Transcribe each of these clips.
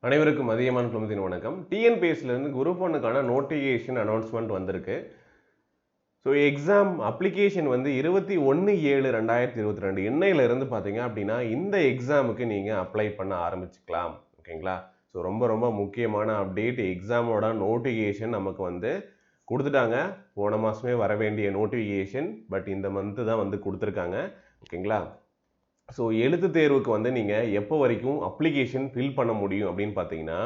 அனைவருக்கும் அதியமான் குழுமத்தின் வணக்கம். டிஎன்பிஎஸ்சிலேருந்து குரூப் 1க்கான நோட்டிஃபிகேஷன் அனௌன்ஸ்மெண்ட் வந்திருக்கு. ஸோ எக்ஸாம் அப்ளிகேஷன் வந்து 21/7/2022 இன்னையிலிருந்து பார்த்தீங்க அப்படின்னா இந்த எக்ஸாமுக்கு நீங்கள் அப்ளை பண்ண ஆரம்பிச்சுக்கலாம். ஓகேங்களா? ஸோ ரொம்ப முக்கியமான அப்டேட். எக்ஸாமோட நோட்டிஃபிகேஷன் நமக்கு வந்து கொடுத்துட்டாங்க. போன மாதமே வர வேண்டிய நோட்டிஃபிகேஷன், பட் இந்த மந்த்து தான் வந்து கொடுத்துருக்காங்க. ஓகேங்களா? ஸோ எழுத்து தேர்வுக்கு வந்து நீங்கள் எப்போ வரைக்கும் அப்ளிகேஷன் ஃபில் பண்ண முடியும் அப்படின்னு பார்த்தீங்கன்னா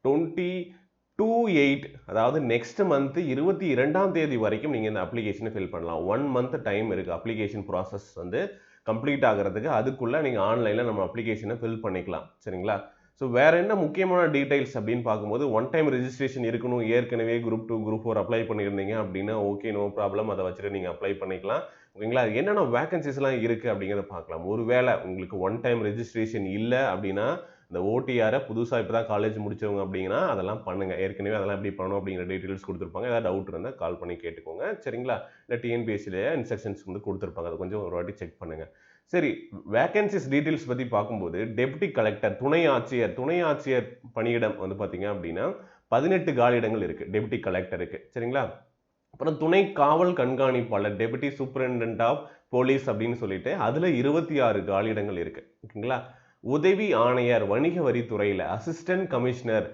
22/8, அதாவது நெக்ஸ்ட் மந்த்து 22ஆம் தேதி வரைக்கும் நீங்கள் இந்த அப்ளிகேஷனை ஃபில் பண்ணலாம். 1 மந்த் டைம் இருக்குது அப்ளிகேஷன் ப்ராசஸ் வந்து கம்ப்ளீட் ஆகிறதுக்கு. அதுக்குள்ளே நீங்கள் ஆன்லைனில் நம்ம அப்ளிகேஷனை ஃபில் பண்ணிக்கலாம். சரிங்களா? ஸோ வேறு என்ன முக்கியமான டீடைல்ஸ் அப்படின்னு பார்க்கும்போது, ஒன் டைம் ரெஜிஸ்ட்ரேஷன் இருக்கணும். ஏற்கனவே குரூப் 2 குரூப் 4 அப்ளை பண்ணியிருந்தீங்க அப்படின்னா ஓகே, நோ ப்ராப்ளம், அதை வச்சுட்டு நீங்கள் அப்ளை பண்ணிக்கலாம். ஓகேங்களா? என்னென்ன வேகன்சிஸ்லாம் இருக்குது அப்படிங்கிறத பார்க்கலாம். ஒருவேளை உங்களுக்கு ஒன் டைம் ரெஜிஸ்ட்ரேஷன் இல்லை அப்படின்னா இந்த ஓடிஆரை புதுசாக இப்போ தான் காலேஜ் முடிச்சவங்க அப்படின்னா அதெல்லாம் பண்ணுங்கள். ஏற்கனவே அதெல்லாம் எப்படி பண்ணணும் அப்படிங்கிற டீட்டெயில்ஸ் கொடுத்துருப்பாங்க. ஏதாவது டவுட் இருந்தால் கால் பண்ணி கேட்டுக்கோங்க. சரிங்களா? இல்லை டிஎன்பிஎஸ்சிலேயே இன்ஸ்ட்ரக்ஷன்ஸ் வந்து கொடுத்துருப்பாங்க. அதை கொஞ்சம் ஒரு வாட்டி செக் பண்ணுங்கள். சரி, வேகன்சிஸ் டீட்டெயில்ஸ் பற்றி பார்க்கும்போது டெப்டி கலெக்டர், துணை ஆட்சியர் பணியிடம் வந்து பார்த்தீங்க அப்படின்னா 18 காலியிடங்கள் இருக்குது டெப்டி கலெக்டருக்கு. சரிங்களா? அப்புறம் துணை காவல் கண்காணிப்பாளர், டெபுட்டி சூப்பரிண்டென்ட் ஆஃப் போலீஸ் அப்படின்னு சொல்லிட்டு அதில் 26 காலியிடங்கள் இருக்குது. ஓகேங்களா? உதவி ஆணையர் வணிக வரித்துறையில், அசிஸ்டன்ட் கமிஷனர்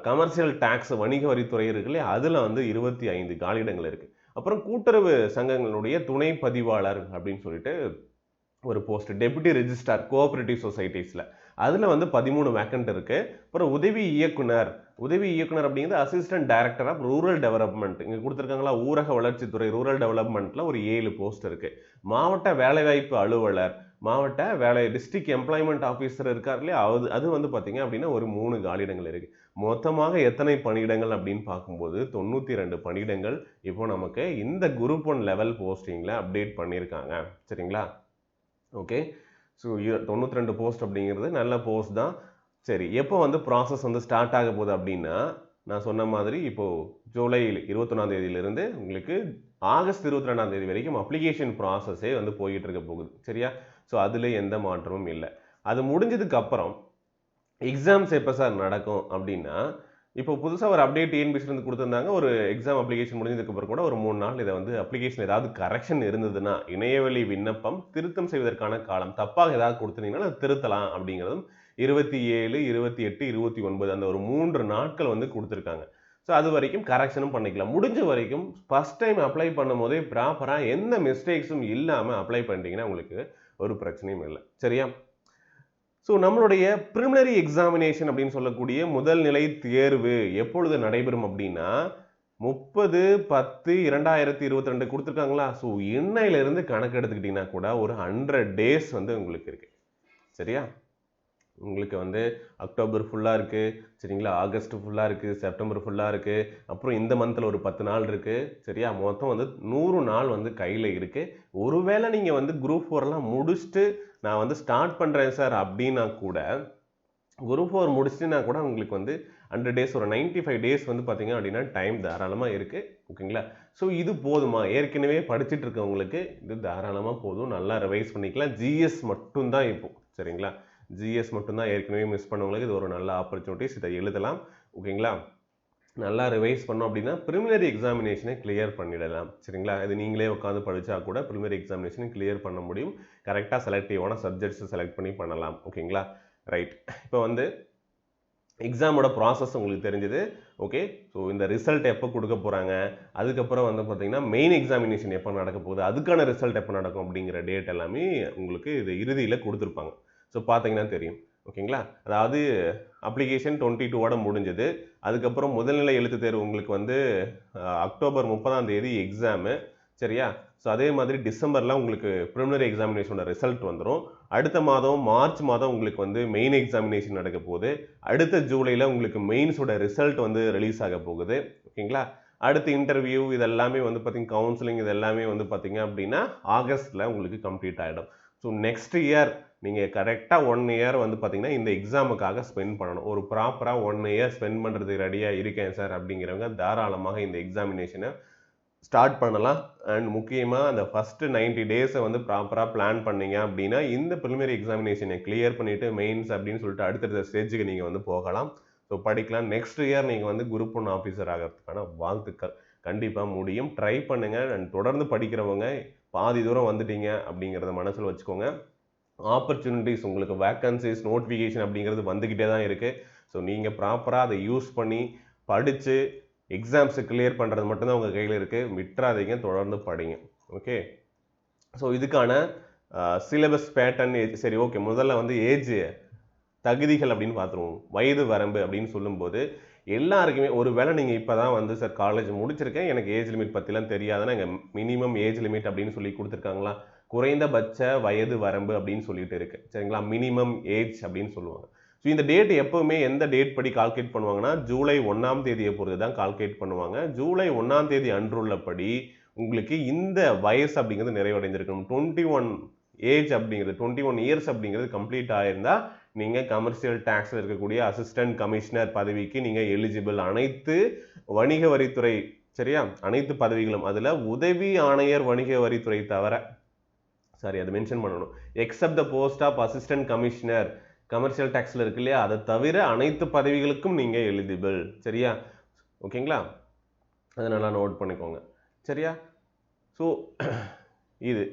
கமர்ஷியல் டாக்ஸ் வணிக வரித்துறை இருக்குல்ல, அதில் வந்து 25 காலியிடங்கள் இருக்குது. அப்புறம் கூட்டுறவு சங்கங்களுடைய துணை பதிவாளர் அப்படின்னு சொல்லிட்டு ஒரு போஸ்ட், டெபுட்டி ரெஜிஸ்ட்ரார் கோஆபரேட்டிவ் சொசைட்டிஸில், அதில் வந்து 13 வேக்கண்ட் இருக்குது. அப்புறம் உதவி இயக்குனர் அப்படிங்கிறது assistant director of rural development இங்கே கொடுத்துருக்காங்களா, ஊரக வளர்ச்சித்துறை ரூரல் டெவலப்மெண்ட்டில் ஒரு 7 போஸ்ட் இருக்குது. மாவட்ட வேலைவாய்ப்பு அலுவலர், டிஸ்ட்ரிக்ட் எம்ப்ளாய்மெண்ட் ஆஃபீஸர் இருக்கார் இல்லையா, அது வந்து பார்த்தீங்க அப்படின்னா ஒரு 3 காலியிடங்கள் இருக்குது. மொத்தமாக எத்தனை பணியிடங்கள் அப்படின்னு பார்க்கும்போது 92 பணியிடங்கள் இப்போ நமக்கு இந்த குரூப் 1 லெவல் போஸ்டிங்கில் அப்டேட் பண்ணியிருக்காங்க. சரிங்களா? ஓகே, ஸோ 92 போஸ்ட் அப்படிங்கிறது நல்ல போஸ்ட் தான். சரி, எப்போ வந்து ப்ராசஸ் வந்து ஸ்டார்ட் ஆக போகுது அப்படின்னா, நான் சொன்ன மாதிரி இப்போது ஜூலை 21ஆம் தேதியிலிருந்து உங்களுக்கு ஆகஸ்ட் 22ஆம் தேதி வரைக்கும் அப்ளிகேஷன் ப்ராசஸே வந்து போயிட்டு இருக்க போகுது. சரியா? ஸோ அதில் எந்த மாற்றமும் இல்லை. அது முடிஞ்சதுக்கு அப்புறம் எக்ஸாம்ஸ் எப்போ சார் நடக்கும் அப்படின்னா, இப்போ புதுசாக ஒரு அப்டேட் டிஎன்பிஎஸ்சிலேருந்து கொடுத்துருந்தாங்க. ஒரு எக்ஸாம் அப்ளிகேஷன் முடிஞ்சதுக்கப்புறம் கூட ஒரு 3 நாள் இதை வந்து அப்ளிகேஷன் ஏதாவது கரெக்ஷன் இருந்ததுன்னா, இணையவழி விண்ணப்பம் திருத்தம் செய்வதற்கான காலம் தப்பாக ஏதாவது கொடுத்துருந்தீங்கன்னா அதை திருத்தலாம் அப்படிங்கிறதும் 27, 28, 29 அந்த ஒரு 3 நாட்கள் வந்து கொடுத்துருக்காங்க. ஸோ அது வரைக்கும் கரெக்ஷனும் பண்ணிக்கலாம். முடிஞ்ச வரைக்கும் ஃபஸ்ட் டைம் அப்ளை பண்ணும் போதே ப்ராப்பராக எந்த மிஸ்டேக்ஸும் இல்லாமல் அப்ளை பண்ணிட்டீங்கன்னா உங்களுக்கு ஒரு பிரச்சனையும் இல்லை. சரியா? ஸோ நம்மளுடைய ப்ரிலிமினரி எக்ஸாமினேஷன் அப்படின்னு சொல்லக்கூடிய முதல் நிலை தேர்வு எப்பொழுது நடைபெறும் அப்படின்னா 30/10/2022 கொடுத்துருக்காங்களா. ஸோ இன்னையிலிருந்து கணக்கு எடுத்துக்கிட்டிங்கன்னா கூட ஒரு 100 டேஸ் வந்து உங்களுக்கு இருக்குது. சரியா? உங்களுக்கு வந்து அக்டோபர் ஃபுல்லாக இருக்குது. சரிங்களா? ஆகஸ்ட் ஃபுல்லாக இருக்குது, செப்டம்பர் ஃபுல்லாக இருக்குது, அப்புறம் இந்த மந்தில் ஒரு 10 நாள் இருக்குது. சரியா? மொத்தம் வந்து 100 நாள் வந்து கையில் இருக்குது. ஒருவேளை நீங்கள் வந்து குரூப் 4 முடிச்சுட்டு நான் வந்து ஸ்டார்ட் பண்ணுறேன் சார் அப்படின்னா கூட, குரூப் 4 முடிச்சுட்டுனா கூட உங்களுக்கு வந்து 100 டேஸ், ஒரு 95 டேஸ் வந்து பார்த்தீங்க அப்படின்னா டைம் தாராளமாக இருக்குது. ஓகேங்களா? ஸோ இது போதுமா? ஏற்கனவே படிச்சுட்டு இருக்கவங்களுக்கு இது தாராளமாக போதும். நல்லா ரிவைஸ் பண்ணிக்கலாம். ஜிஎஸ் மட்டும்தான் இப்போ. சரிங்களா? ஜிஎஸ் மட்டும்தான். ஏற்கனவே மிஸ் பண்ணவங்களுக்கு இது ஒரு நல்ல ஆப்பர்ச்சுனிட்டிஸ். இதை எழுதலாம். ஓகேங்களா? நல்லா ரிவைஸ் பண்ணோம் அப்படின்னா ப்ரிலிமினரி எக்ஸாமினேஷனை கிளியர் பண்ணிடலாம். சரிங்களா? இது நீங்களே உட்காந்து படித்தா கூட ப்ரிலிமினரி எக்ஸாமினேஷனை கிளியர் பண்ண முடியும். கரெக்டாக செலக்டிவான சப்ஜெக்ட்ஸை செலக்ட் பண்ணி பண்ணலாம். ஓகேங்களா? ரைட். இப்போ வந்து எக்ஸாமோட ப்ராசஸ் உங்களுக்கு தெரிஞ்சது. ஓகே, ஸோ இந்த ரிசல்ட் எப்போ கொடுக்க போகிறாங்க, அதுக்கப்புறம் வந்து பார்த்தீங்கன்னா மெயின் எக்ஸாமினேஷன் எப்போ நடக்க போகுது, அதுக்கான ரிசல்ட் எப்போ நடக்கும் அப்படிங்கிற டேட் எல்லாமே உங்களுக்கு இது இறுதியில் கொடுத்துருப்பாங்க. ஸோ பார்த்தீங்கன்னா தெரியும். ஓகேங்களா? அதாவது அப்ளிகேஷன் 22ஓட முடிஞ்சது. அதுக்கப்புறம் முதல்நிலை எழுத்து தேர்வு உங்களுக்கு வந்து அக்டோபர் 30ஆம் தேதி எக்ஸாமு. சரியா? ஸோ அதே மாதிரி டிசம்பரில் உங்களுக்கு ப்ரிலிமினரி எக்ஸாமினேஷனோட ரிசல்ட் வந்துடும். அடுத்த மாதம் மார்ச் மாதம் உங்களுக்கு வந்து மெயின் எக்ஸாமினேஷன் நடக்க போகுது. அடுத்த ஜூலையில் உங்களுக்கு மெயின்ஸோட ரிசல்ட் வந்து ரிலீஸ் ஆக போகுது. ஓகேங்களா? அடுத்து இன்டர்வியூ இதெல்லாமே வந்து பார்த்தீங்க, கவுன்சிலிங் இது எல்லாமே வந்து பார்த்தீங்க அப்படின்னா ஆகஸ்ட்டில் உங்களுக்கு கம்ப்ளீட் ஆகிடும். ஸோ நெக்ஸ்ட் இயர் நீங்கள் கரெக்டாக 1 இயர் வந்து பார்த்தீங்கன்னா இந்த எக்ஸாமுக்காக ஸ்பெண்ட் பண்ணணும். ஒரு ப்ராப்பராக 1 இயர் ஸ்பெண்ட் பண்ணுறதுக்கு ரெடியாக இருக்கேன் சார் அப்படிங்கிறவங்க தாராளமாக இந்த எக்ஸாமினேஷனை ஸ்டார்ட் பண்ணலாம். அண்ட் முக்கியமாக அந்த ஃபஸ்ட்டு 90 டேஸை வந்து ப்ராப்பராக பிளான் பண்ணீங்க அப்படின்னா இந்த ப்ரிலிமினரி எக்ஸாமினேஷனை கிளியர் பண்ணிவிட்டு மெயின்ஸ் அப்படின்னு சொல்லிட்டு அடுத்தடுத்த ஸ்டேஜுக்கு நீங்கள் வந்து போகலாம். ஸோ படிக்கலாம். நெக்ஸ்ட் இயர் நீங்கள் வந்து குரூப் 1 ஆஃபீஸர் ஆகிறதுக்கான வாழ்த்துக்கள். கண்டிப்பாக முடியும். ட்ரை பண்ணுங்கள். அண்ட் தொடர்ந்து படிக்கிறவங்க பாதி தூரம் வந்துட்டீங்க அப்படிங்கிறத மனசில் வச்சுக்கோங்க. ஆப்பர்ச்சுனிட்டிஸ் உங்களுக்கு வேக்கன்சிஸ் நோட்டிஃபிகேஷன் அப்படிங்கிறது வந்துக்கிட்டே தான் இருக்குது. ஸோ நீங்கள் ப்ராப்பராக அதை யூஸ் பண்ணி படித்து எக்ஸாம்ஸை கிளியர் பண்ணுறது மட்டும்தான் உங்கள் கையில் இருக்குது. விட்டுறாதீங்க, தொடர்ந்து படிங்க. ஓகே, ஸோ இதுக்கான சிலபஸ் பேட்டர்ன் சரி ஓகே. முதல்ல வந்து ஏஜ் தகுதிகள் அப்படின்னு பார்த்துருவோம். வயது வரம்பு அப்படின்னு சொல்லும்போது எல்லாருக்குமே ஒரு வேளை நீங்கள் இப்போ தான் வந்து சார் காலேஜ் முடிச்சிருக்கேன், எனக்கு ஏஜ் லிமிட் பற்றிலாம் தெரியாதுன்னா இங்கே மினிமம் ஏஜ் லிமிட் அப்படின்னு சொல்லி கொடுத்துருக்காங்களா, குறைந்தபட்ச வயது வரம்பு அப்படின்னு சொல்லிட்டு இருக்கு. சரிங்களா, மினிமம் ஏஜ் அப்படின்னு சொல்லுவாங்க. ஸோ இந்த டேட் எப்பவுமே எந்த டேட் படி கால்குலேட் பண்ணுவாங்கன்னா ஜூலை 1ஆம் தேதியை பொறுத்து தான் கால்குலேட் பண்ணுவாங்க. ஜூலை 1ஆம் தேதி அன்றுள்ளபடி உங்களுக்கு இந்த வயசு அப்படிங்கிறது நிறைவடைந்திருக்கணும். 21 ஏஜ் அப்படிங்கிறது 21 இயர்ஸ் அப்படிங்கிறது கம்ப்ளீட் ஆயிருந்தா நீங்கள் கமர்ஷியல் டேக்ஸில் இருக்கக்கூடிய அசிஸ்டன்ட் கமிஷனர் பதவிக்கு நீங்கள் எலிஜிபிள். அனைத்து வணிக வரித்துறை, சரியா, அனைத்து பதவிகளும், அதில் உதவி ஆணையர் வணிக வரித்துறை தவிர, சாரி அதை மென்ஷன் பண்ணணும், except the post of assistant commissioner commercial டேக்ஸில் இருக்கு இல்லையா, அதை தவிர அனைத்து பதவிகளுக்கும் நீங்கள் எலிஜிபிள். சரியா, ஓகேங்களா, அதை நல்லா நோட் பண்ணிக்கோங்க. சரியா, ஸோ இது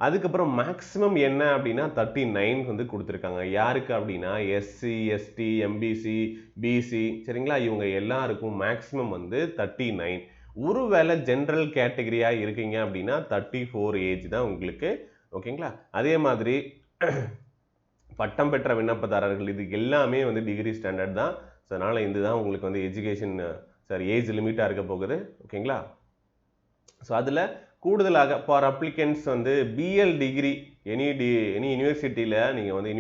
அதுக்கப்புறம் மேக்ஸிமம் என்ன அப்படின்னா 39 வந்து கொடுத்துருக்காங்க. யாருக்கு அப்படின்னா எஸ்சி, எஸ்டி, எம்பிசி, பிசி, சரிங்களா, இவங்க எல்லாருக்கும் மேக்ஸிமம் வந்து 39. ஒருவேளை ஜென்ரல் கேட்டகரியாக இருக்கீங்க அப்படின்னா 34 ஏஜ் தான் உங்களுக்கு. ஓகேங்களா, அதே மாதிரி பட்டம் பெற்ற விண்ணப்பதாரர்கள் இது எல்லாமே வந்து டிகிரி ஸ்டாண்டர்ட் தான். ஸோ அதனால் இதுதான் உங்களுக்கு வந்து எஜுகேஷன் ஏஜ் லிமிட்டாக இருக்க போகுது. ஓகேங்களா, ஸோ அதில் கூடுதலாக ஃபார் அப்ளிகன்ஸ் வந்து பிஎல் டிகிரி எனி யூனிவர்சிட்டியில் நீங்கள் வந்து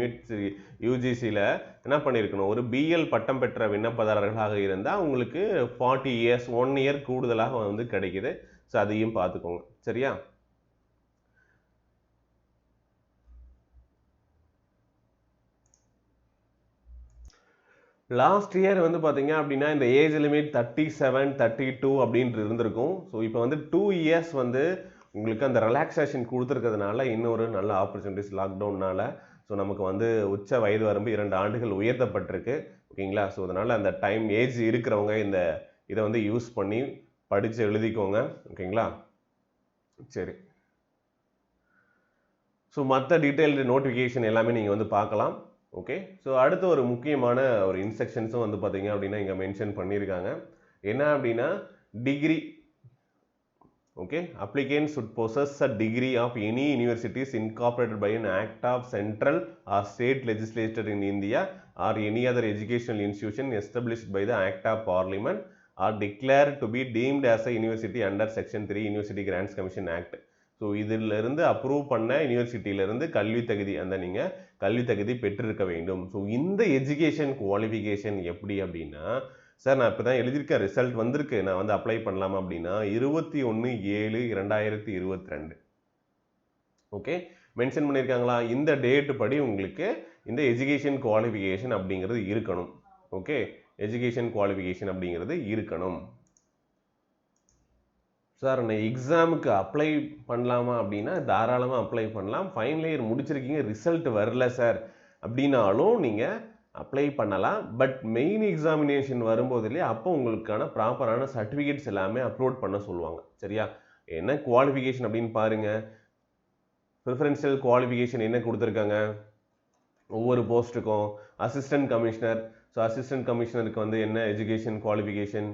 யூஜிசியில் என்ன பண்ணியிருக்கணும், ஒரு பிஎல் பட்டம் பெற்ற விண்ணப்பதாரர்களாக இருந்தால் உங்களுக்கு 40 இயர்ஸ் 1 இயர் கூடுதலாக வந்து கிடைக்குது. ஸோ அதையும் பார்த்துக்கோங்க. சரியா, லாஸ்ட் இயர் வந்து பார்த்தீங்க அப்படின்னா இந்த ஏஜ் லிமிட் 37, 32 அப்படின்ட்டு இருந்திருக்கும். ஸோ இப்போ வந்து 2 இயர்ஸ் வந்து உங்களுக்கு அந்த ரிலாக்ஸேஷன் கொடுத்துருக்கிறதுனால இன்னொரு நல்ல ஆப்பர்ச்சுனிட்டிஸ் லாக்டவுன்னால ஸோ நமக்கு வந்து உச்ச வயது வரம்பு 2 ஆண்டுகள் உயர்த்தப்பட்டிருக்கு. ஓகேங்களா, ஸோ அதனால் அந்த டைம் ஏஜ் இருக்கிறவங்க இந்த இதை வந்து யூஸ் பண்ணி படித்து எழுதிக்கோங்க. ஓகேங்களா, சரி. ஸோ மற்ற டீட்டெயில்டு நோட்டிஃபிகேஷன் எல்லாமே நீங்கள் வந்து பார்க்கலாம். ஓகே, ஸோ அடுத்த ஒரு முக்கியமான ஒரு இன்ஸ்ட்ரக்ஷன்ஸும் வந்து பார்த்தீங்க அப்படின்னா இங்கே மென்ஷன் பண்ணியிருக்காங்க. என்ன அப்படின்னா degree, okay, applicants should possess a degree of any universities incorporated by an act of central or state legislature in India or any other educational institution established by the act of parliament or declared to be deemed as a university under section 3 University Grants Commission Act. So இதிலிருந்து approve பண்ண யூனிவர்சிட்டியிலிருந்து கல்வி தகுதி அந்த நீங்கள் கல்வி தகுதி பெற்றிருக்க வேண்டும். ஸோ இந்த எஜுகேஷன் குவாலிஃபிகேஷன் எப்படி அப்படின்னா, சார் நான் இப்போ தான் எழுதியிருக்கேன், ரிசல்ட் வந்திருக்கு, நான் வந்து அப்ளை பண்ணலாமா அப்படின்னா 21/7/2022 ஓகே மென்ஷன் பண்ணியிருக்காங்களா, இந்த டேட் படி உங்களுக்கு இந்த எஜுகேஷன் குவாலிஃபிகேஷன் அப்படிங்கிறது இருக்கணும். ஓகே, எஜுகேஷன் குவாலிஃபிகேஷன் அப்படிங்கிறது இருக்கணும். சார் நான் எக்ஸாமுக்கு அப்ளை பண்ணலாமா அப்படின்னா தாராளமாக அப்ளை பண்ணலாம். ஃபைனல் இயர் முடிச்சிருக்கீங்க, ரிசல்ட் வரல சார் அப்படின்னாலும் நீங்கள் அப்ளை பண்ணலாம். பட் மெயின் எக்ஸாமினேஷன் வரும்போது இல்லையா, அப்போ உங்களுக்கான ப்ராப்பரான சர்டிஃபிகேட்ஸ் எல்லாமே அப்லோட் பண்ண சொல்லுவாங்க. சரியா, என்ன குவாலிஃபிகேஷன் அப்படின்னு பாருங்கள். ப்ரிஃபரன்ஷியல் குவாலிஃபிகேஷன் என்ன கொடுத்துருக்காங்க ஒவ்வொரு போஸ்ட்டுக்கும். அசிஸ்டன்ட் கமிஷனர், ஸோ அசிஸ்டன்ட் கமிஷனருக்கு வந்து என்ன எஜுகேஷன் குவாலிஃபிகேஷன்,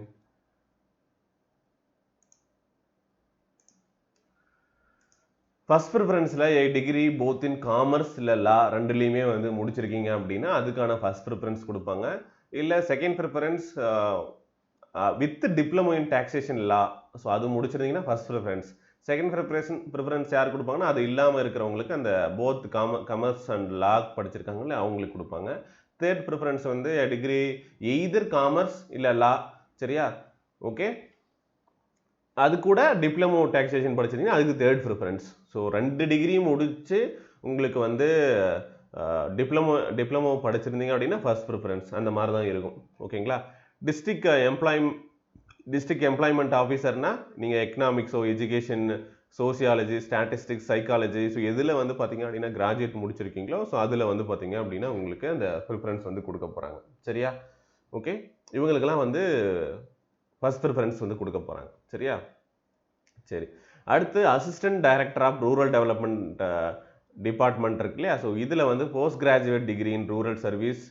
ஃபர்ஸ்ட் ப்ரிஃபரன்ஸில் டிகிரி போத் இன் காமர்ஸ் இல்லை லா ரெண்டுலேயுமே வந்து முடிச்சிருக்கீங்க அப்படின்னா அதுக்கான ஃபர்ஸ்ட் ப்ரிஃபரன்ஸ் கொடுப்பாங்க. இல்லை second preference with diploma in taxation law, so அது முடிச்சிருந்தீங்கன்னா ஃபர்ஸ்ட் ப்ரிஃபரன்ஸ். செகண்ட் ப்ரிஃபரன்ஸ் யார் கொடுப்பாங்கன்னா அது இல்லாமல் இருக்கிறவங்களுக்கு அந்த போத் காமர்ஸ் அண்ட் லா படிச்சிருக்காங்களே அவங்களுக்கு கொடுப்பாங்க. தேர்ட் ப்ரிஃபரன்ஸ் வந்து டிகிரி எய்தர் காமர்ஸ் இல்லை லா. சரியா, ஓகே, அது கூட டிப்ளமோ டாக்ஸேஷன் படிச்சிருந்தீங்கன்னா அதுக்கு தேர்ட் ப்ரிஃபரன்ஸ். ஸோ 2 டிகிரியும் முடிச்சு உங்களுக்கு வந்து டிப்ளமோ படிச்சிருந்தீங்க அப்படின்னா ஃபர்ஸ்ட் ப்ரிஃபரன்ஸ் அந்த மாதிரி தான் இருக்கும். ஓகேங்களா, டிஸ்ட்ரிக்ட் எம்ப்ளாய்மெண்ட் ஆஃபீஸர்னா நீங்கள் எக்கனாமிக்ஸோ education sociology statistics psychology so எதில் வந்து பார்த்தீங்க அப்படின்னா கிராஜுவேட் முடிச்சிருக்கீங்களோ ஸோ அதில் வந்து பார்த்தீங்க அப்படின்னா உங்களுக்கு அந்த ப்ரிஃபரன்ஸ் வந்து கொடுக்க போகிறாங்க. சரியா, ஓகே, இவங்களுக்கெல்லாம் வந்து ஃபர்ஸ்ட் ப்ரிஃபரன்ஸ் வந்து கொடுக்க போகிறாங்க. சரியா? சரி, அடுத்து assistant director of rural development department இருக்கு இல்லையா? ஸோ இதில் வந்து post graduate degree in rural service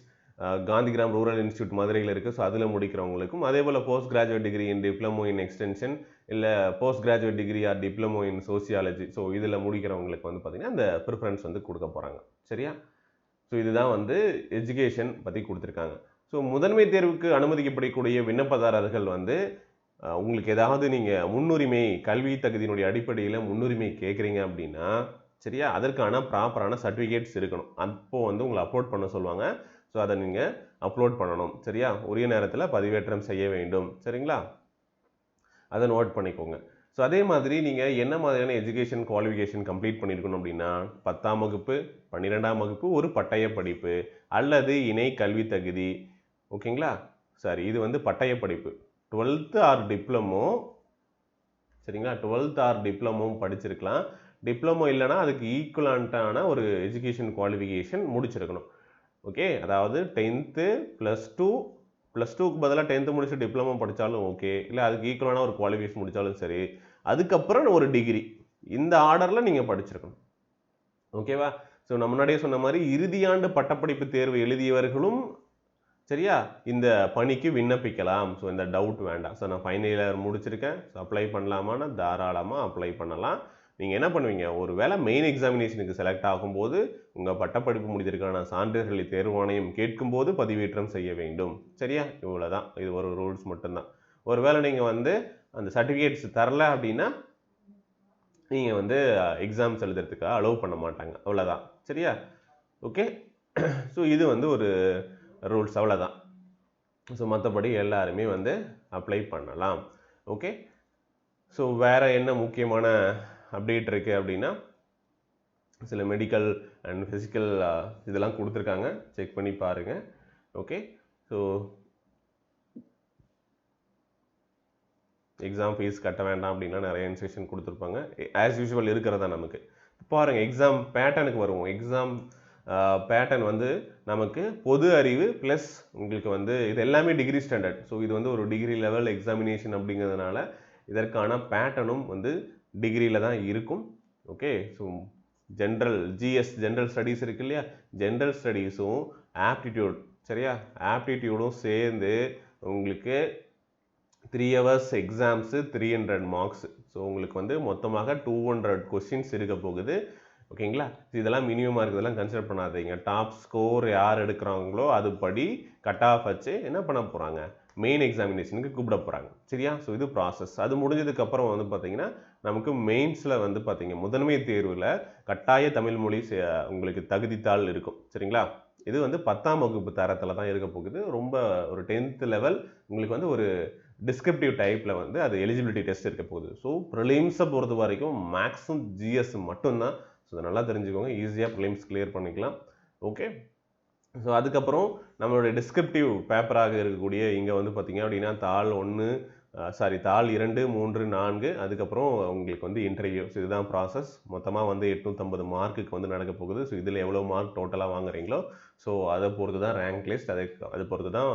Gandhigram rural institute மதுரையில் இருக்குது. ஸோ அதில் முடிக்கிறவங்களுக்கும், அதே போல் post graduate degree in diploma in extension இல்லை post graduate degree or diploma in sociology, so இதில் முடிக்கிறவங்களுக்கு வந்து பார்த்திங்கன்னா அந்த ப்ரிஃபரன்ஸ் வந்து கொடுக்க போகிறாங்க. சரியா? ஸோ இதுதான் வந்து எஜுகேஷன் பற்றி கொடுத்துருக்காங்க. ஸோ முதன்மை தேர்வுக்கு அனுமதிக்கப்படக்கூடிய விண்ணப்பதாரர்கள் வந்து உங்களுக்கு ஏதாவது நீங்கள் முன்னுரிமை கல்வி தகுதியினுடைய அடிப்படையில் முன்னுரிமை கேட்குறீங்க அப்படின்னா, சரியா, அதற்கான ப்ராப்பரான சர்டிஃபிகேட்ஸ் இருக்கணும். அப்போது வந்து உங்களை அப்லோட் பண்ண சொல்லுவாங்க. ஸோ அதை நீங்கள் அப்லோட் பண்ணணும். சரியா? உரிய நேரத்தில் பதிவேற்றம் செய்ய வேண்டும். சரிங்களா? அதை நோட் பண்ணிக்கோங்க. ஸோ அதே மாதிரி நீங்கள் என்ன மாதிரியான எஜுகேஷன் குவாலிஃபிகேஷன் கம்ப்ளீட் பண்ணியிருக்கணும் அப்படின்னா, 10ஆம் வகுப்பு 12ஆம் வகுப்பு ஒரு பட்டய படிப்பு அல்லது இணை கல்வி தகுதி. ஓகேங்களா? சரி, இது வந்து பட்டய படிப்பு 12th ஆர் டிப்ளமோ. சரிங்களா? 12th R diploma படிச்சிருக்கலாம். டிப்ளமோ இல்லைனா அதுக்கு ஈக்குவலண்ட்டான ஒரு எஜுகேஷன் குவாலிஃபிகேஷன் முடிச்சிருக்கணும். ஓகே, அதாவது 10th +2க்கு பதிலாக 10th முடிச்சு டிப்ளமோ படித்தாலும் ஓகே, இல்லை அதுக்கு ஈக்குவலான ஒரு குவாலிஃபிகேஷன் முடித்தாலும் சரி, அதுக்கப்புறம் ஒரு டிகிரி, இந்த ஆர்டரில் நீங்கள் படிச்சிருக்கணும். ஓகேவா? ஸோ நான் முன்னாடியே சொன்ன மாதிரி இறுதியாண்டு பட்டப்படிப்பு தேர்வு எழுதியவர்களும் சரியா இந்த பணிக்கு விண்ணப்பிக்கலாம். ஸோ இந்த டவுட் வேண்டாம். ஸோ நான் ஃபைனல் இயர் முடிச்சிருக்கேன், ஸோ அப்ளை பண்ணலாமான்னா தாராளமாக அப்ளை பண்ணலாம். நீங்கள் என்ன பண்ணுவீங்க, ஒரு வேளை மெயின் எக்ஸாமினேஷனுக்கு செலக்ட் ஆகும்போது உங்கள் பட்டப்படிப்பு முடிஞ்சிருக்கான சான்றிதழ்களை தேர்வாணையம் கேட்கும்போது பதிவேற்றம் செய்ய வேண்டும். சரியா? இவ்வளோதான். இது ஒரு ரூல்ஸ் மட்டும்தான். ஒரு வேளை நீங்கள் வந்து அந்த சர்டிஃபிகேட்ஸ் தரல அப்படின்னா நீங்கள் வந்து எக்ஸாம்ஸ் எழுதுறதுக்காக அலோவ் பண்ண மாட்டாங்க. அவ்வளோதான். சரியா? ஓகே, ஸோ இது வந்து ஒரு ரூல்ஸ், அவ்வளோதான். ஸோ மற்றபடி எல்லாருமே வந்து அப்ளை பண்ணலாம். ஓகே, ஸோ வேறு என்ன முக்கியமான அப்டேட் இருக்குது அப்படின்னா, சில மெடிக்கல் அண்ட் ஃபிசிக்கல் இதெல்லாம் கொடுத்துருக்காங்க, செக் பண்ணி பாருங்கள். ஓகே, ஸோ எக்ஸாம் ஃபீஸ் கட்ட வேண்டாம் அப்படின்னா நிறைய இன்ஸ்ட்ரக்ஷன் கொடுத்துருப்பாங்க. ஆஸ் யூஷுவல் இருக்கிறதா நமக்கு. பாருங்கள், எக்ஸாம் பேட்டர்னுக்கு வருவோம். எக்ஸாம் பேட்டர்ன் வந்து நமக்கு பொது அறிவு ப்ளஸ் உங்களுக்கு வந்து இது எல்லாமே டிகிரி ஸ்டாண்டர்ட். ஸோ இது வந்து ஒரு டிகிரி லெவல் எக்ஸாமினேஷன் அப்படிங்கிறதுனால இதற்கான பேட்டர்னும் வந்து டிகிரியில் தான் இருக்கும். Okay, so GS general studies இருக்கு இல்லையா, ஜென்ரல் ஸ்டடீஸும் ஆப்டிடியூட், சரியா, ஆப்டிடியூடும் சேர்ந்து உங்களுக்கு 3 hours எக்ஸாம்ஸு 300 மார்க்ஸ். ஸோ உங்களுக்கு வந்து மொத்தமாக 200 கொஸ்டின்ஸ் இருக்க போகுது. ஓகேங்களா? இதெல்லாம் மினிமம் மார்க், இதெல்லாம் கன்சிடர் பண்ணாதீங்க. டாப் ஸ்கோர் யார் எடுக்கிறாங்களோ அதுபடி கட் ஆஃப் வச்சு என்ன பண்ண போகிறாங்க, மெயின் எக்ஸாமினேஷனுக்கு கூப்பிட போகிறாங்க. சரியா? ஸோ இது ப்ராசஸ். அது முடிஞ்சதுக்கப்புறம் வந்து பார்த்தீங்கன்னா நமக்கு மெயின்ஸில் வந்து பார்த்தீங்க முதன்மை தேர்வில் கட்டாய தமிழ் மொழி உங்களுக்கு தகுதித்தாள் இருக்கும். சரிங்களா? இது வந்து 10ஆம் வகுப்பு தரத்தில் தான் இருக்க போகுது. ரொம்ப ஒரு 10th லெவல் உங்களுக்கு வந்து ஒரு டிஸ்கிரிப்டிவ் டைப்பில் வந்து அது எலிஜிபிலிட்டி டெஸ்ட் இருக்க போகுது. ஸோ ப்ரிலிம்ஸை பொறுத்த வரைக்கும் மேக்ஸும் ஜிஎஸ் மட்டும்தான். ஸோ அதை நல்லா தெரிஞ்சுக்கோங்க, ஈஸியாக ப்ரிலிம்ஸ் கிளியர் பண்ணிக்கலாம். ஓகே, ஸோ அதுக்கப்புறம் நம்மளுடைய டிஸ்கிரிப்டிவ் பேப்பராக இருக்கக்கூடிய இங்கே வந்து பார்த்திங்க அப்படின்னா தாள் 2, 3, 4, அதுக்கப்புறம் உங்களுக்கு வந்து இன்டர்வியூ. ஸோ இதுதான் ப்ராசஸ். மொத்தமாக வந்து 850 மார்க்குக்கு வந்து நடக்க போகுது. ஸோ இதில் எவ்வளோ மார்க் டோட்டலாக வாங்குறீங்களோ ஸோ அதை பொறுத்து தான் ரேங்க் லிஸ்ட், அதை பொறுத்து தான்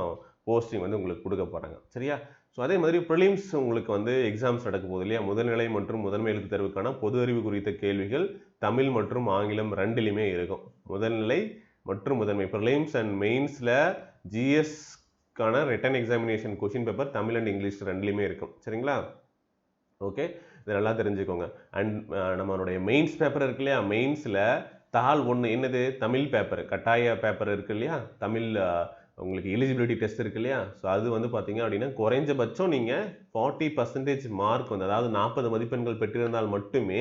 போஸ்டிங் வந்து உங்களுக்கு கொடுக்க போகிறாங்க. சரியா? ஸோ அதே மாதிரி ப்ரிலிம்ஸ் உங்களுக்கு வந்து எக்ஸாம்ஸ் நடக்க போகுது இல்லையா, முதல்நிலை மற்றும் முதன்மை எழுத்து தேர்வுக்கான பொது அறிவு குறித்த கேள்விகள் தமிழ் மற்றும் ஆங்கிலம் ரெண்டுலையுமே இருக்கும். முதல்நிலை மற்றும் முதன்மை ப்ரிலிம்ஸ் அண்ட் மெயின்ஸில் ஜிஎஸ்க்கான written examination question paper Tamil and English ரெண்டுலையுமே இருக்கும். சரிங்களா? ஓகே, இது நல்லா தெரிஞ்சுக்கோங்க. அண்ட் நம்மளுடைய மெயின்ஸ் பேப்பர் இருக்கு இல்லையா, மெயின்ஸில் தாள் 1 என்னது, தமிழ் பேப்பர், கட்டாய பேப்பர் இருக்கு இல்லையா, தமிழ் உங்களுக்கு எலிஜிபிலிட்டி டெஸ்ட் இருக்கு இல்லையா. ஸோ அது வந்து பார்த்தீங்க அப்படின்னா குறைஞ்சபட்சம் நீங்கள் 40% மார்க் வந்து, அதாவது 40 மதிப்பெண்கள் பெற்றிருந்தால் மட்டுமே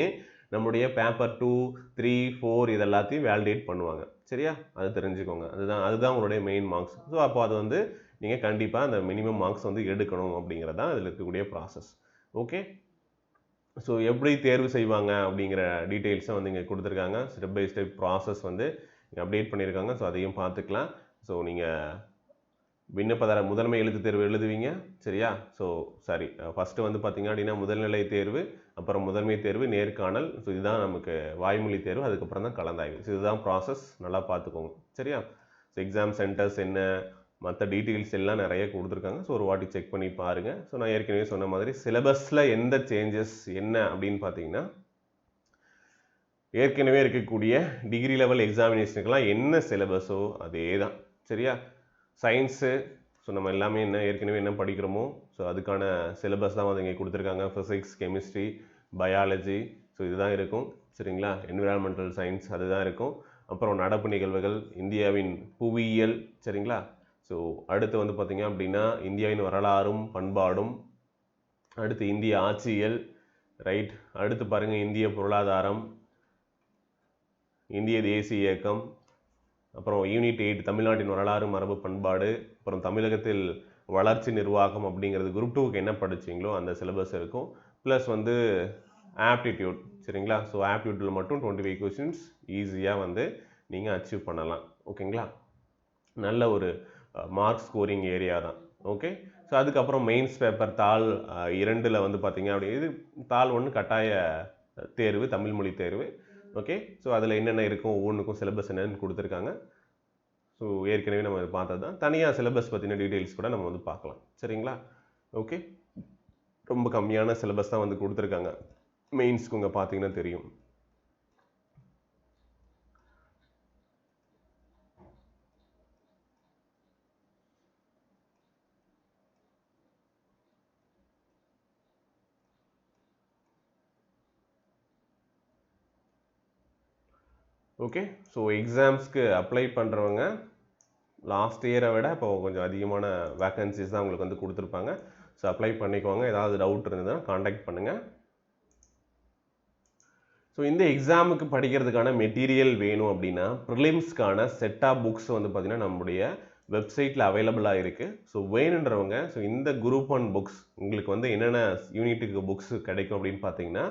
நம்முடைய பேப்பர் 2, 3, 4 இது எல்லாத்தையும் வேலிடேட் பண்ணுவாங்க. சரியா? அது தெரிஞ்சுக்கோங்க. அதுதான் உங்களுடைய மெயின் மார்க்ஸ். ஸோ அப்போ அது வந்து நீங்கள் கண்டிப்பாக அந்த மினிமம் மார்க்ஸ் வந்து எடுக்கணும் அப்படிங்கிறது தான் இதில் இருக்கக்கூடிய ப்ராசஸ். ஓகே, ஸோ எப்படி தேர்வு செய்வாங்க அப்படிங்கிற டீட்டெயில்ஸை வந்து இங்கே கொடுத்துருக்காங்க. ஸ்டெப் பை ஸ்டெப் ப்ராசஸ் வந்து அப்டேட் பண்ணியிருக்காங்க. ஸோ அதையும் பார்த்துக்கலாம். ஸோ நீங்கள் விண்ணப்பதார முதன்மை எழுத்து தேர்வு எழுதுவீங்க. சரியா? ஸோ ஃபஸ்ட்டு வந்து பார்த்தீங்க அப்படின்னா முதல்நிலை தேர்வு, அப்புறம் முதன்மை தேர்வு, நேர்காணல். ஸோ இதுதான் நமக்கு வாய்மொழி தேர்வு, அதுக்கப்புறம் தான் கலந்தாய்வு. ஸோ இதுதான் ப்ராசஸ், நல்லா பார்த்துக்கோங்க. சரியா? ஸோ எக்ஸாம் சென்டர்ஸ் என்ன, மற்ற டீட்டெயில்ஸ் எல்லாம் நிறைய கொடுத்துருக்காங்க. ஸோ ஒரு வாட்டி செக் பண்ணி பாருங்கள். ஸோ நான் ஏற்கனவே சொன்ன மாதிரி சிலபஸில் எந்த சேஞ்சஸ் என்ன அப்படின்னு பார்த்தீங்கன்னா, ஏற்கனவே இருக்கக்கூடிய டிகிரி லெவல் எக்ஸாமினேஷனுக்கெல்லாம் என்ன சிலபஸோ அதே தான். சரியா? சயின்ஸு ஸோ நம்ம எல்லாமே ஏற்கனவே என்ன படிக்கிறோமோ ஸோ அதுக்கான சிலபஸ் தான் வந்து இங்கே கொடுத்துருக்காங்க. ஃபிசிக்ஸ், கெமிஸ்ட்ரி, பயாலஜி ஸோ இதுதான் இருக்கும். சரிங்களா? என்விரான்மெண்டல் சயின்ஸ் அதுதான் இருக்கும். அப்புறம் நடப்பு நிகழ்வுகள், இந்தியாவின் புவியியல், சரிங்களா? ஸோ அடுத்து வந்து பார்த்தீங்க அப்படின்னா இந்தியாவின் வரலாறும் பண்பாடும், அடுத்து இந்திய ஆட்சியல், ரைட். அடுத்து பாருங்கள் இந்திய பொருளாதாரம், இந்திய தேசிய இயக்கம், அப்புறம் யூனிட் 8 தமிழ்நாட்டின் வரலாறு மரபு பண்பாடு, அப்புறம் தமிழகத்தில் வளர்ச்சி நிர்வாகம் அப்படிங்கிறது குரூப் 2க்கு என்ன படிச்சிங்களோ அந்த சிலபஸ் இருக்கும். ப்ளஸ் வந்து ஆப்டிடியூட், சரிங்களா? ஸோ ஆப்டிடியூட்டில் மட்டும் 25 கொஸ்டின்ஸ் ஈஸியாக வந்து நீங்கள் அச்சீவ் பண்ணலாம். ஓகேங்களா? நல்ல ஒரு மார்க் ஸ்கோரிங் ஏரியா தான். ஓகே. ஸோ அதுக்கப்புறம் மெயின்ஸ் பேப்பர் தாள் 2ல் வந்து பார்த்தீங்க அப்படி இது தாள் 1 கட்டாய தேர்வு, தமிழ் மொழி தேர்வு. ஓகே. ஸோ அதில் என்னென்ன இருக்கும் ஒவ்வொன்றுக்கும் சிலபஸ் என்னன்னு கொடுத்துருக்காங்க. ஸோ ஏற்கனவே நம்ம பார்த்தது தான். தனியாக சிலபஸ் பற்றின டீட்டெயில்ஸ் கூட நம்ம வந்து பார்க்கலாம். சரிங்களா? ஓகே. ரொம்ப கம்மியான சிலபஸ் தான் வந்து கொடுத்துருக்காங்க. மெயின்ஸ்க்கு உங்க பார்த்தீங்கன்னா தெரியும். ஓகே. ஸோ எக்ஸாம்ஸ்க்கு அப்ளை பண்ணுறவங்க லாஸ்ட் இயரை விட இப்போ கொஞ்சம் அதிகமான வேக்கன்சிஸ் தான் உங்களுக்கு வந்து கொடுத்துருப்பாங்க. ஸோ அப்ளை பண்ணிக்கோங்க. ஏதாவது டவுட் இருந்ததுன்னா காண்டாக்ட் பண்ணுங்கள். ஸோ இந்த எக்ஸாமுக்கு படிக்கிறதுக்கான மெட்டீரியல் வேணும் அப்படின்னா ப்ரிலிம்ஸ்க்கான செட் ஆஃப் புக்ஸ் வந்து பார்த்தீங்கன்னா நம்முடைய வெப்சைட்டில் அவைலபிளாக இருக்குது. ஸோ வேணுன்றவங்க ஸோ இந்த குரூப் 1 புக்ஸ் உங்களுக்கு வந்து என்னென்ன யூனிட்டுக்கு புக்ஸ் கிடைக்கும் அப்படின்னு பார்த்தீங்கன்னா,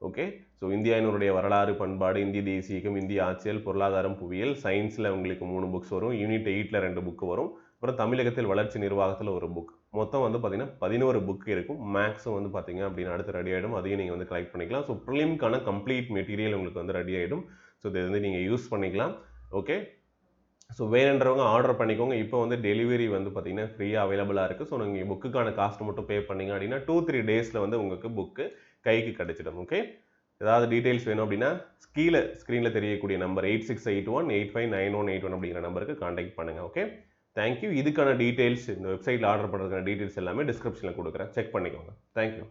ஓகே. ஸோ இந்தியாவினுடைய வரலாறு பண்பாடு, இந்திய தேசிய இயக்கம், இந்திய ஆட்சியல், பொருளாதாரம், புவியியல், சயின்ஸில் உங்களுக்கு 3 புக்ஸ் வரும். யூனிட் 8ல் 2 புக்கு வரும். அப்புறம் தமிழகத்தில் வளர்ச்சி நிர்வாகத்தில் ஒரு புக். மொத்தம் வந்து பார்த்தீங்கன்னா 11 புக் இருக்கும். மேக்ஸும் வந்து பார்த்தீங்க அப்படின்னு அடுத்து ரெடி ஆகிடும். அதையும் நீங்கள் வந்து கலெக்ட் பண்ணிக்கலாம். ஸோ ப்ரிலிம்க்கான கம்ப்ளீட் மெட்டீரியல் உங்களுக்கு வந்து ரெடி ஆகிடும். ஸோ இதை வந்து நீங்கள் யூஸ் பண்ணிக்கலாம். ஓகே. ஸோ வேணுன்றவங்க ஆர்டர் பண்ணிக்கோங்க. இப்போ வந்து டெலிவரி வந்து பார்த்தீங்கன்னா ஃப்ரீயாக அவைலபிளாக இருக்குது. ஸோ நீங்கள் புக்குக்கான காஸ்ட் மட்டும் பே பண்ணிங்க அப்படின்னா 2-3 டேஸில் வந்து உங்களுக்கு புக்கு கைக்கு கிடைச்சிடும். ஓகே. ஏதாவது டீட்டெயில்ஸ் வேணும் அப்படின்னா கீழே ஸ்க்ரீனில் தெரியக்கூடிய நம்பர் 8681859181 அப்படிங்கிற நம்பருக்கு காண்டாக்ட் பண்ணுங்கள். ஓகே. தேங்க்யூ. இதுக்கான டீட்டெயில்ஸ் இந்த வெப்சைட்டில் ஆர்டர் பண்ணுறதுக்கான டீட்டெயில்ஸ் எல்லாமே டிஸ்கிரிப்ஷனில் கொடுக்குறேன். செக் பண்ணிக்கோங்க. தேங்க்யூ.